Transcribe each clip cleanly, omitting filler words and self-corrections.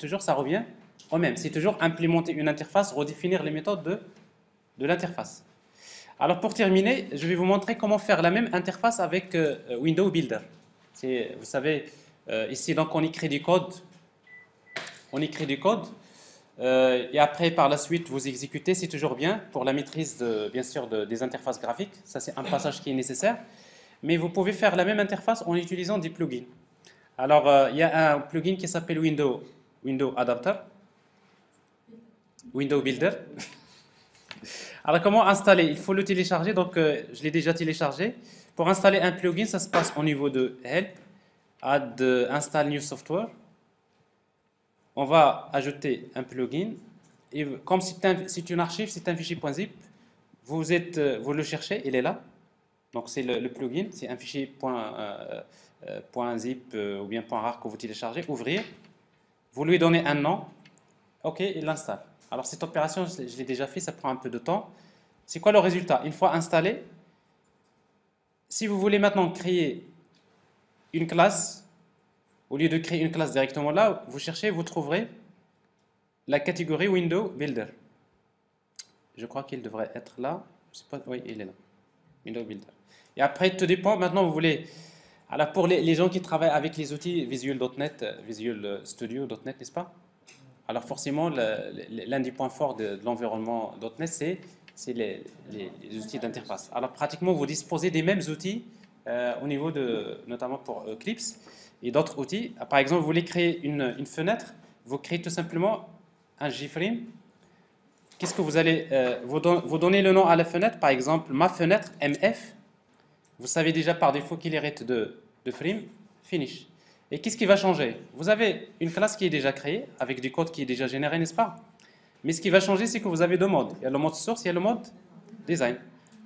toujours, ça revient au même. C'est toujours implémenter une interface, redéfinir les méthodes de l'interface. Alors pour terminer, je vais vous montrer comment faire la même interface avec Window Builder. Vous savez, ici donc on écrit du code, et après par la suite vous exécutez, c'est toujours bien pour la maîtrise bien sûr des interfaces graphiques. Ça c'est un passage qui est nécessaire. Mais vous pouvez faire la même interface en utilisant des plugins. Alors il y a un plugin qui s'appelle Window Adapter, Window Builder. Alors, comment installer? Il faut le télécharger, donc je l'ai déjà téléchargé. Pour installer un plugin, ça se passe au niveau de Help, Add Install New Software. On va ajouter un plugin. Et comme c'est une archive, c'est un fichier .zip, vous le cherchez, il est là. Donc c'est le plugin, c'est un fichier .zip ou bien .rar que vous téléchargez. Ouvrir. Vous lui donnez un nom. OK, il l'installe. Alors cette opération, je l'ai déjà fait, ça prend un peu de temps. C'est quoi le résultat? Une fois installé, si vous voulez maintenant créer une classe, au lieu de créer une classe directement là, vous cherchez, vous trouverez la catégorie Window Builder. Je crois qu'il devrait être là. Je sais pas, oui, il est là. Window Builder. Et après, tout dépend. Maintenant, vous voulez. Alors pour les gens qui travaillent avec les outils Visual.net, Visual Studio.net, n'est-ce pas? Alors forcément, l'un des points forts de l'environnement .NET, c'est les outils d'interface. Alors pratiquement, vous disposez des mêmes outils au niveau notamment pour Eclipse et d'autres outils. Par exemple, vous voulez créer une fenêtre, vous créez tout simplement un JFrame. Qu'est-ce que vous allez vous donnez le nom à la fenêtre, par exemple, ma fenêtre MF. Vous savez déjà par défaut qu'il hérite de frame, finish. Et qu'est-ce qui va changer? Vous avez une classe qui est déjà créée, avec du code qui est déjà généré, n'est-ce pas? Mais ce qui va changer, c'est que vous avez deux modes. Il y a le mode source, il y a le mode design.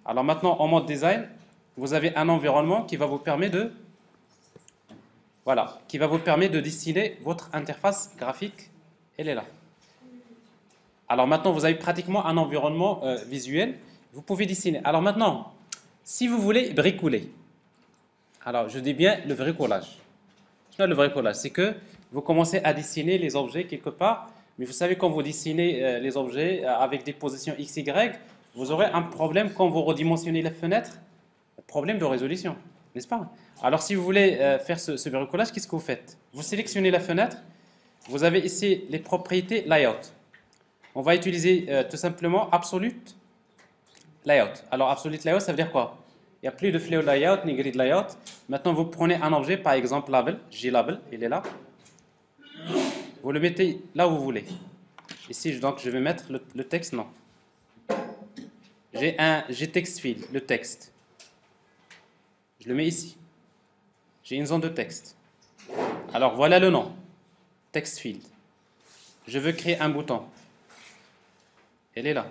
Alors maintenant, en mode design, vous avez un environnement qui va vous permettre de dessiner votre interface graphique. Elle est là. Alors maintenant, vous avez pratiquement un environnement visuel. Vous pouvez dessiner. Alors maintenant, si vous voulez bricoler, alors je dis bien le bricolage. Le bricolage, c'est que vous commencez à dessiner les objets quelque part, mais vous savez, quand vous dessinez les objets avec des positions x, y, vous aurez un problème quand vous redimensionnez la fenêtre, problème de résolution, n'est-ce pas? Alors si vous voulez faire ce bricolage, qu'est-ce que vous faites? Vous sélectionnez la fenêtre, vous avez ici les propriétés layout. On va utiliser tout simplement absolute layout. Alors absolute layout, ça veut dire quoi? Il n'y a plus de flow layout ni grid layout. Maintenant, vous prenez un objet, par exemple label, JLabel, il est là. Vous le mettez là où vous voulez. Ici, donc, je vais mettre le texte, non. J'ai text field, le texte. Je le mets ici. J'ai une zone de texte. Alors, voilà le nom. Text field. Je veux créer un bouton. Il est là.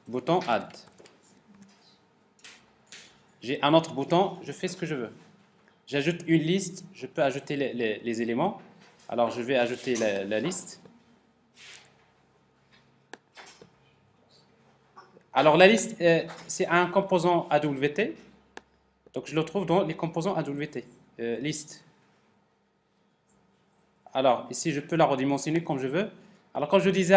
Bouton add. J'ai un autre bouton, je fais ce que je veux. J'ajoute une liste, je peux ajouter les éléments. Alors je vais ajouter la liste. Alors la liste, c'est un composant AWT. Donc je le trouve dans les composants AWT. Liste. Alors ici je peux la redimensionner comme je veux. Alors quand je dis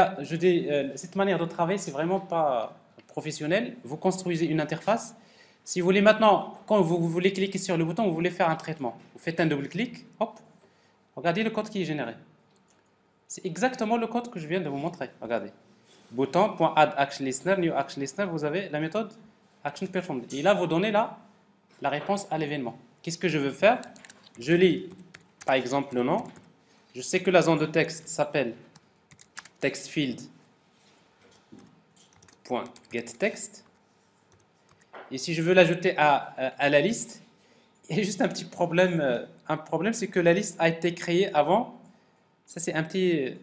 cette manière de travailler, c'est vraiment pas professionnel. Vous construisez une interface. Si vous voulez maintenant, quand vous voulez cliquer sur le bouton, vous voulez faire un traitement. Vous faites un double-clic, hop, regardez le code qui est généré. C'est exactement le code que je viens de vous montrer. Regardez. Bouton.add_action_listener, new action listener, vous avez la méthode action performed. Et là, vous donnez la réponse à l'événement. Qu'est-ce que je veux faire? Je lis, par exemple, le nom. Je sais que la zone de texte s'appelle textfield.getText. Et si je veux l'ajouter à la liste, il y a juste un petit problème. Un problème, c'est que la liste a été créée avant. Ça, c'est un petit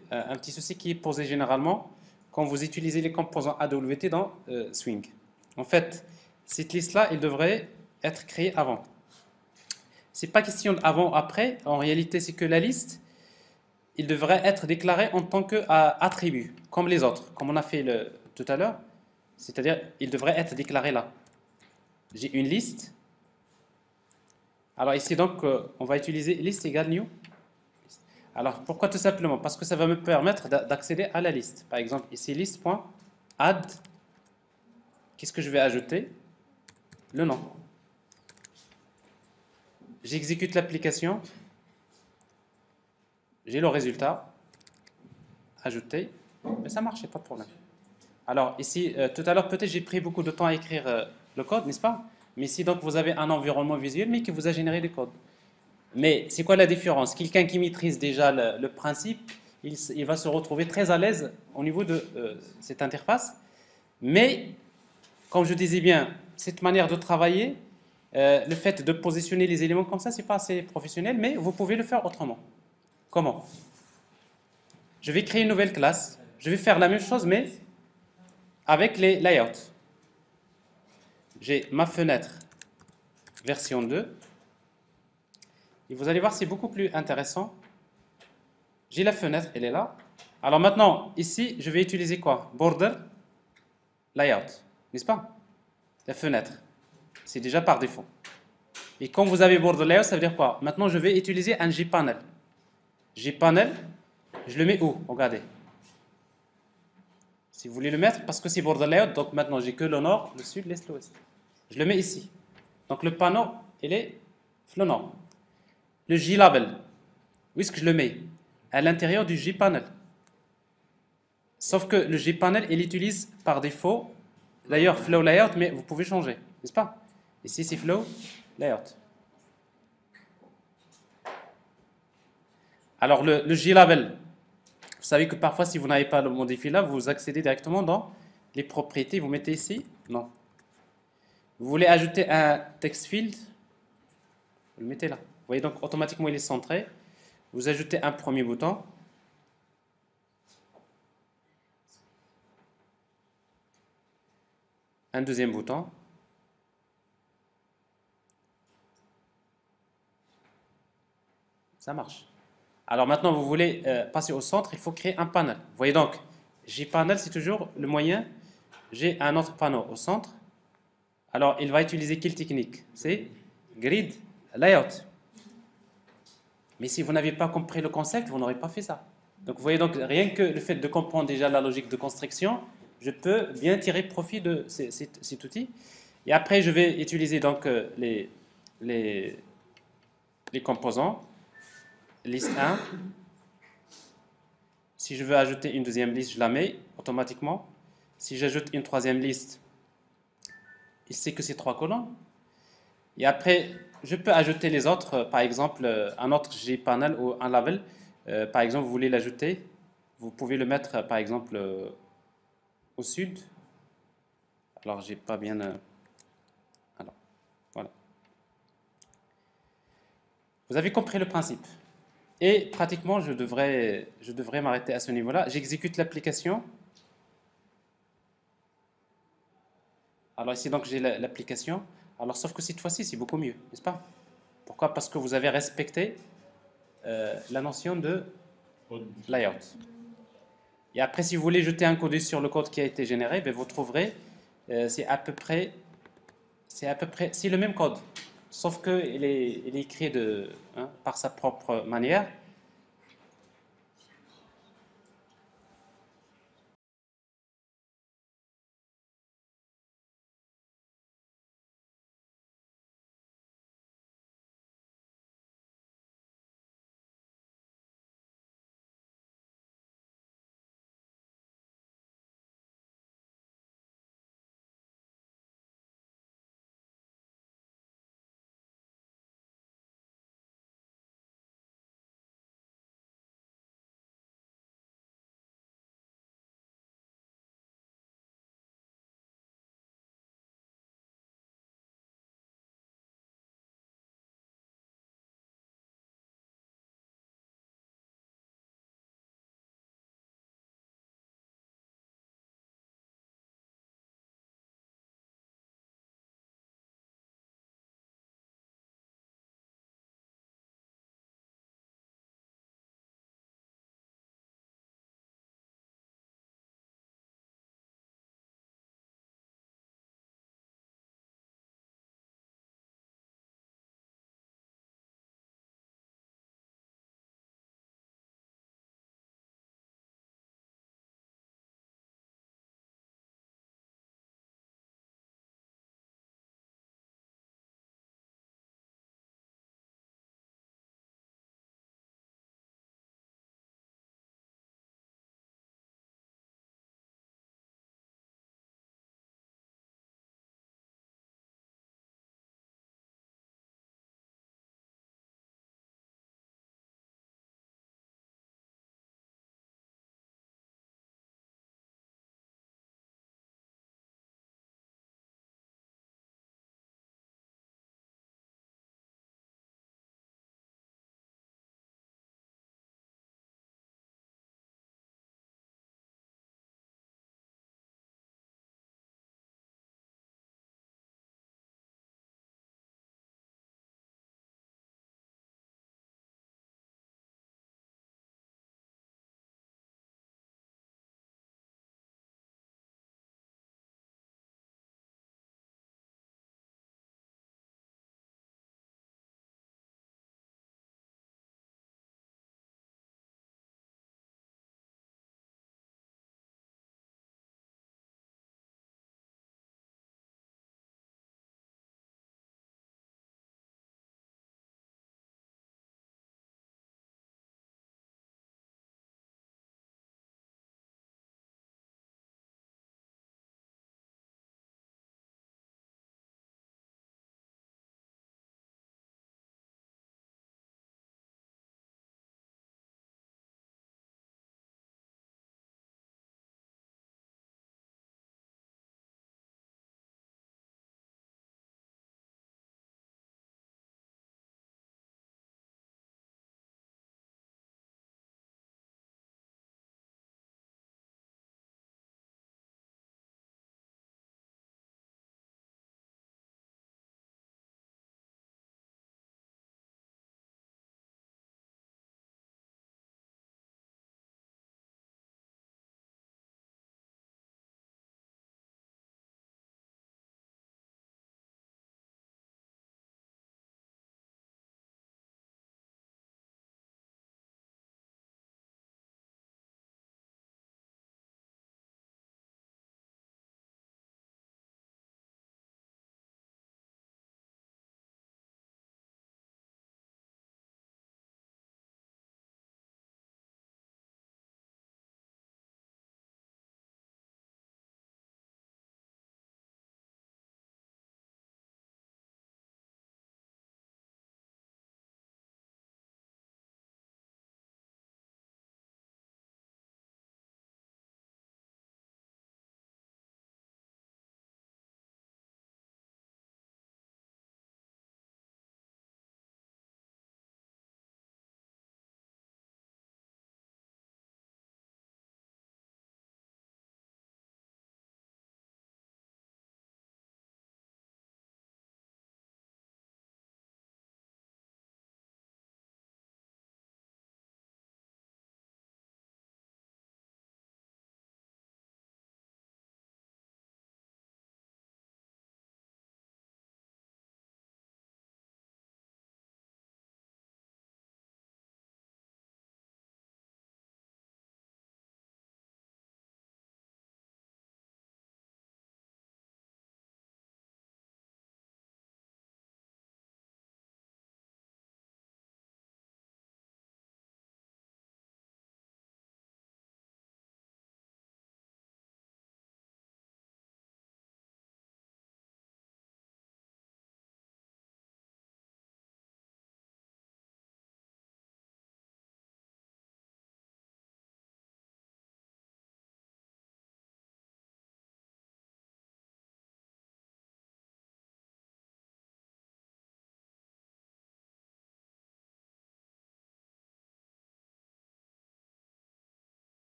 souci qui est posé généralement quand vous utilisez les composants AWT dans Swing. En fait, cette liste-là, elle devrait être créée avant. C'est pas question d'avant ou après. En réalité, c'est que la liste, il devrait être déclarée en tant qu'attribut, comme les autres, comme on a fait tout à l'heure. C'est-à-dire, il devrait être déclaré là. J'ai une liste. Alors ici donc, on va utiliser list égale new. Alors, pourquoi tout simplement? Parce que ça va me permettre d'accéder à la liste. Par exemple, ici, liste.add. Qu'est-ce que je vais ajouter? Le nom. J'exécute l'application. J'ai le résultat. Ajouter. Mais ça marche, pas de problème. Alors, ici, tout à l'heure, peut-être j'ai pris beaucoup de temps à écrire le code, n'est-ce pas? Mais ici, donc, vous avez un environnement visuel, mais qui vous a généré du code. Mais c'est quoi la différence? Quelqu'un qui maîtrise déjà le principe, il va se retrouver très à l'aise au niveau de cette interface. Mais, comme je disais bien, cette manière de travailler, le fait de positionner les éléments comme ça, c'est pas assez professionnel, mais vous pouvez le faire autrement. Comment? Je vais créer une nouvelle classe. Je vais faire la même chose, mais avec les layouts. J'ai ma fenêtre version 2. Et vous allez voir, c'est beaucoup plus intéressant. J'ai la fenêtre, elle est là. Alors maintenant, ici, je vais utiliser quoi? Border layout, n'est-ce pas? La fenêtre. C'est déjà par défaut. Et quand vous avez border layout, ça veut dire quoi? Maintenant, je vais utiliser un JPanel. JPanel, je le mets où? Regardez. Si vous voulez le mettre, parce que c'est border layout, donc maintenant j'ai que le nord, le sud, l'est, l'ouest. Je le mets ici. Donc le panneau, il est le nord. Le J-label, où est-ce que je le mets? À l'intérieur du JPanel. Sauf que le JPanel, il utilise par défaut, d'ailleurs, Flow Layout, mais vous pouvez changer, n'est-ce pas? Ici, c'est Flow Layout. Alors, le J-label, vous savez que parfois, si vous n'avez pas le modifié là, vous accédez directement dans les propriétés. Vous mettez ici, non. Vous voulez ajouter un text field, vous le mettez là. Vous voyez, donc automatiquement, il est centré. Vous ajoutez un premier bouton. Un deuxième bouton. Ça marche. Alors maintenant, vous voulez passer au centre, il faut créer un panel. Vous voyez donc, JPanel, c'est toujours le moyen. J'ai un autre panneau au centre. Alors, il va utiliser quelle technique? C'est Grid Layout. Mais si vous n'avez pas compris le concept, vous n'aurez pas fait ça. Donc, vous voyez, donc, rien que le fait de comprendre déjà la logique de construction, je peux bien tirer profit de cet outil. Et après, je vais utiliser donc les composants. Liste 1. Si je veux ajouter une deuxième liste, je la mets automatiquement. Si j'ajoute une troisième liste, il sait que c'est 3 colonnes. Et après, je peux ajouter les autres, par exemple, un autre JPanel ou un label. Par exemple, vous voulez l'ajouter, vous pouvez le mettre, par exemple, au sud. Alors, j'ai pas bien... alors, voilà. Vous avez compris le principe. Et pratiquement, je devrais m'arrêter à ce niveau-là. J'exécute l'application. Alors ici, donc, j'ai l'application. Alors, sauf que cette fois-ci, c'est beaucoup mieux, n'est-ce pas? Pourquoi? Parce que vous avez respecté la notion de layout. Et après, si vous voulez jeter un code sur le code qui a été généré, ben, vous trouverez, c'est à peu près, c'est le même code, sauf qu'il est écrit par sa propre manière.